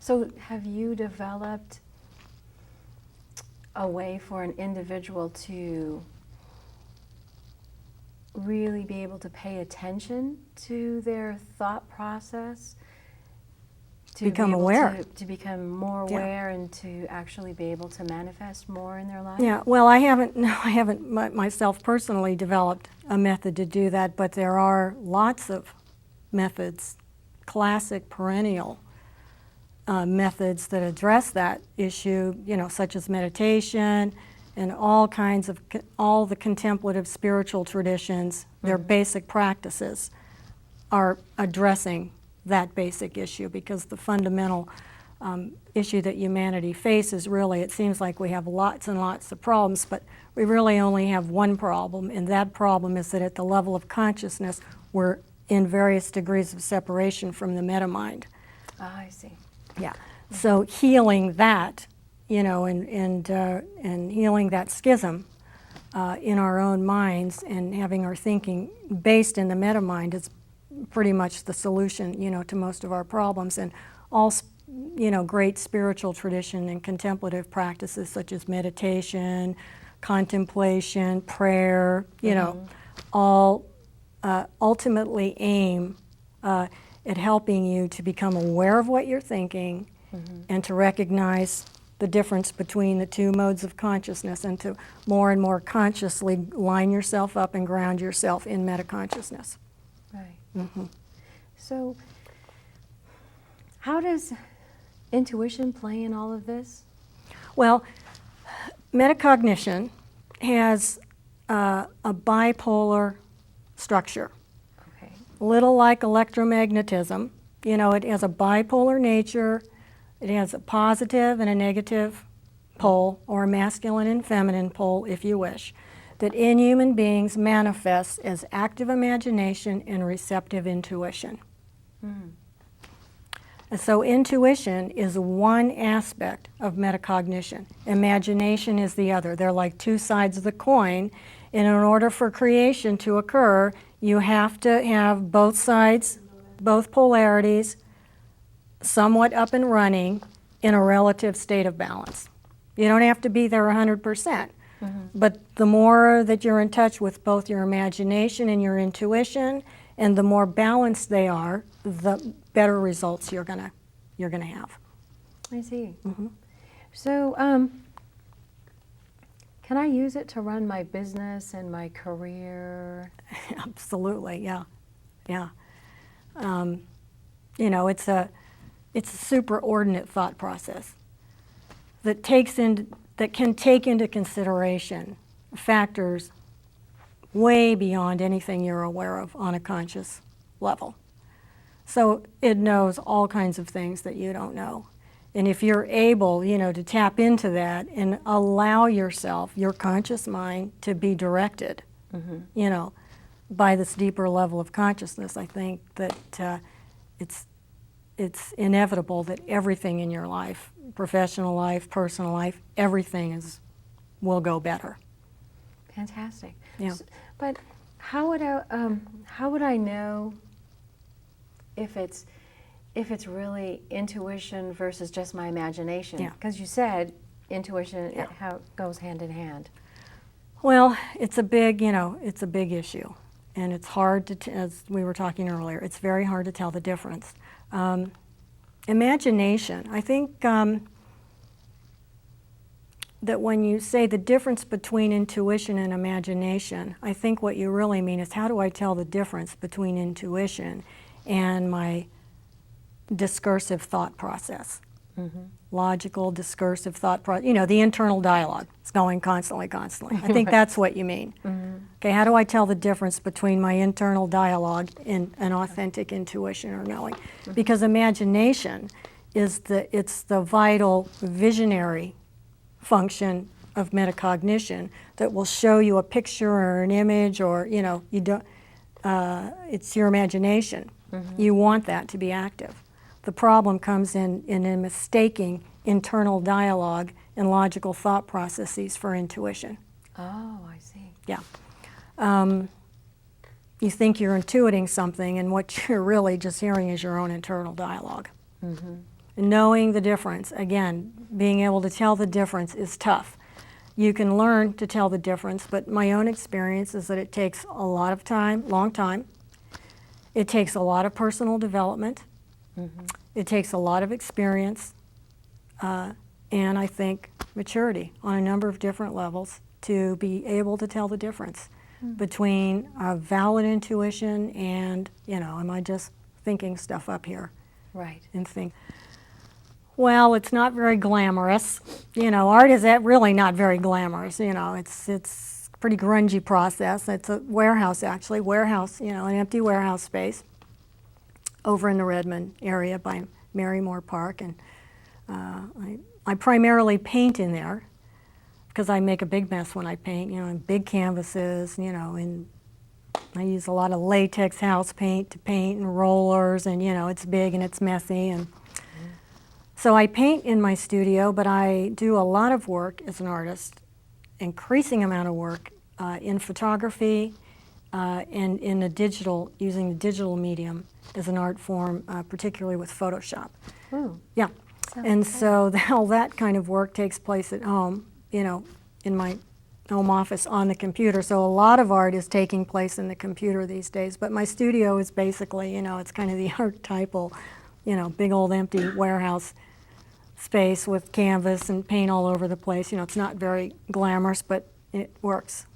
So have you developed a way for an individual to really be able to pay attention to their thought process? To become aware. To become more aware and to actually be able to manifest more in their life? Yeah, well, I haven't myself personally developed a method to do that, but there are lots of methods, classic perennial methods that address that issue, such as meditation and all the contemplative spiritual traditions. Their basic practices are addressing that basic issue, because the fundamental issue that humanity faces, really, it seems like we have lots and lots of problems, but we really only have one problem, and that problem is that at the level of consciousness, we're in various degrees of separation from the meta-mind. Ah, I see. Yeah. So healing that, and healing that schism in our own minds and having our thinking based in the meta-mind is pretty much the solution, to most of our problems. And all, great spiritual tradition and contemplative practices such as meditation, contemplation, prayer, all ultimately aim at helping you to become aware of what you're thinking and to recognize the difference between the two modes of consciousness, and to more and more consciously line yourself up and ground yourself in metaconsciousness. Right. So how does intuition play in all of this? Well, metacognition has a bipolar structure. Okay. A little like electromagnetism. It has a bipolar nature. It has a positive and a negative pole, or a masculine and feminine pole, if you wish, that in human beings manifests as active imagination and receptive intuition. And so intuition is one aspect of metacognition. Imagination is the other. They're like two sides of the coin. And in order for creation to occur, you have to have both sides, both polarities, somewhat up and running in a relative state of balance. You don't have to be there 100%. But the more that you're in touch with both your imagination and your intuition, and the more balanced they are, the better results you're gonna have. I see. So can I use it to run my business and my career? Absolutely, yeah. It's a superordinate thought process that can take into consideration factors way beyond anything you're aware of on a conscious level. So it knows all kinds of things that you don't know. And if you're able, to tap into that and allow yourself, your conscious mind, to be directed, by this deeper level of consciousness, I think that it's inevitable that everything in your life, professional life, personal life, everything will go better. Fantastic. Yeah. But how would I know if it's really intuition versus just my imagination? Yeah. Because you said intuition how it goes hand in hand. Well, it's a big issue, and it's hard to, as we were talking earlier, it's very hard to tell the difference. Imagination, I think that when you say the difference between intuition and imagination, I think what you really mean is, how do I tell the difference between intuition and my discursive thought process? Logical, discursive thought process, the internal dialogue. It's going constantly. I think that's what you mean. Okay, how do I tell the difference between my internal dialogue and an authentic intuition or knowing? Because imagination is the vital visionary function of metacognition that will show you a picture or an image, or you don't. It's your imagination. You want that to be active. The problem comes in mistaking internal dialogue and logical thought processes for intuition. Oh, I see. Yeah. You think you're intuiting something, and what you're really just hearing is your own internal dialogue. knowing the difference. Again, being able to tell the difference is tough. You can learn to tell the difference, but my own experience is that it takes a lot of time, long time. It takes a lot of personal development. It takes a lot of experience, and I think maturity on a number of different levels to be able to tell the difference between a valid intuition and, am I just thinking stuff up here? Right. And think, well, it's not very glamorous. Art is really not very glamorous. It's a pretty grungy process. It's a warehouse, actually, an empty warehouse space over in the Redmond area by Marymore Park. And I primarily paint in there because I make a big mess when I paint, in big canvases, and I use a lot of latex house paint to paint and rollers, and it's big and it's messy. And so I paint in my studio, but I do a lot of work as an artist, increasing amount of work in photography and in using the digital medium as an art form, particularly with Photoshop. Ooh. Yeah. And so all that kind of work takes place at home, in my home office on the computer. So a lot of art is taking place in the computer these days. But my studio is basically, it's kind of the archetypal, big old empty warehouse space with canvas and paint all over the place. It's not very glamorous, but it works.